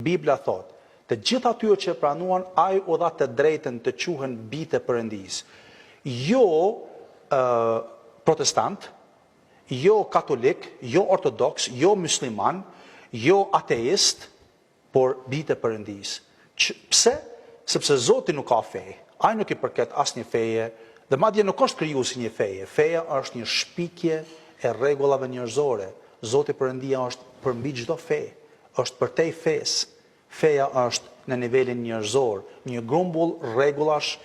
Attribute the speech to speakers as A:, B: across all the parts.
A: Bibla thot, të gjithë atyre që pranuan, ai u dha të drejtën të quhen bijtë e Perëndisë. Jo protestant, jo katolik, jo ortodoks, jo musliman, jo ateist, por bijtë e Perëndisë. Pse? Sepse Zoti nuk ka fe. Ai nuk i përket asnjë feje, dhe madje nuk është krijuar si një feje. Feja është një shpikje e rregullave njerëzore. Zoti Perëndia është përmbi çdo fe, është përtej fesë. Feja është në nivelin njerëzor, një grumbull rregullash,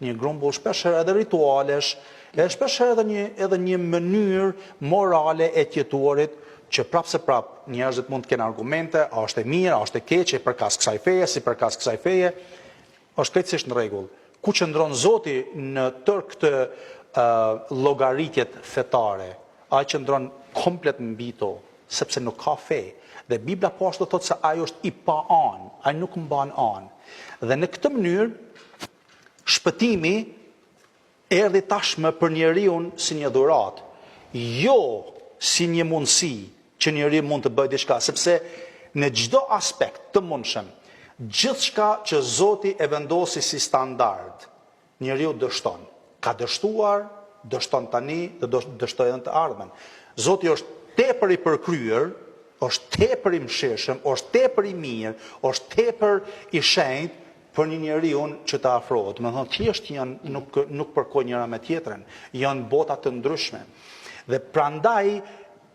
A: një grumbull shpeshherë edhe ritualesh, e shpeshherë edhe një mënyrë morale e të jetuarit që prapse prap njerëzit mund të kenë argumente, a është e mirë, a është e keq, përkas kësaj feje, si përkas kësaj feje, është krejtësisht në rregull. Ku qëndron Zoti në tërë këtë llogaritjet fetare? Ai qëndron komplet mbi to, sepse nuk ka fe. Dhe Bibla poshtë thotë se ai është i pa anë, ai nuk mban anë. Dhe në këtë mënyrë, shpëtimi erdhi tashmë për njeriu si një dhuratë, jo si një mundësi që njeriu mund të bëjë diçka, sepse në çdo aspekt të mundshëm, gjithçka që Zoti e vendosi si standard, njeriu dështon. Ka dështuar, dështon tani dhe dështoj edhe të ardhmen. Zoti është tepër i përkryer, është tepër i mëshirshëm, është tepër i mirë, është tepër i shenjtë për një njeriu që të afrohet. Do të thonë thjesht nuk përkojnë njëra me tjetrën, janë bota të ndryshme. Dhe prandaj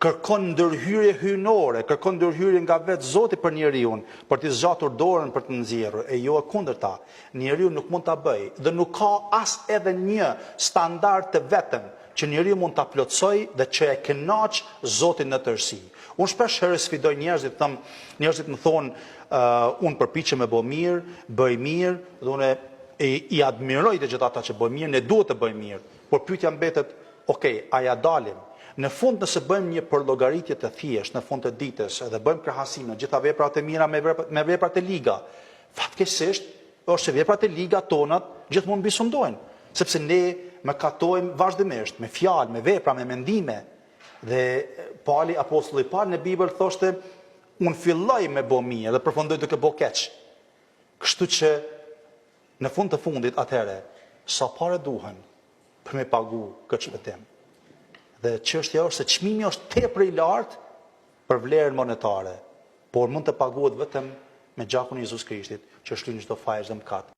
A: kërkon ndërhyrje hyjnore, kërkon ndërhyrje nga vetë Zoti për njeriu, për të zgjatur dorën për të nxjerrur, e jo e kundërta. Njeriu nuk mund ta bëjë dhe nuk ka as edhe një standard të vetëm që njeriu mund ta plotësoj dhe që e kënaq Zotin në tërësi. Unë shpesh herë sfidoj njerëzit, njerëzit më thonë, unë përpiqem me bë mirë, bëj mirë, dhe unë i admiroj të gjithë ata që bëjnë mirë, ne duhet të bëjmë mirë, por pyetja mbetet, okay, a ja dalim? Në fund nëse bëjmë një përllogaritje të thjeshtë në fund të ditës dhe bëjmë krahasim në gjitha veprat e mira me veprat e liga, fatkeqësisht është se veprat e liga tonat gjithmonë mbisundojnë, sepse ne mëkatojmë vazhdimisht me fjalë, me vepra, me mendime. Dhe Pali, apostulli i parë në Bibël thoshte, unë filloj me bë mirë dhe përfundoj duke bë keq. Kështu që në fund të fundit atëherë, sa parë duhen për me pagu këtë shpëtim. Dhe çështja është se çmimi është tepër i lartë për vlerën monetare, por mund të paguhet vetëm me gjakun e Jezus Krishtit, që shlyn çdo fajë dhe mëkat.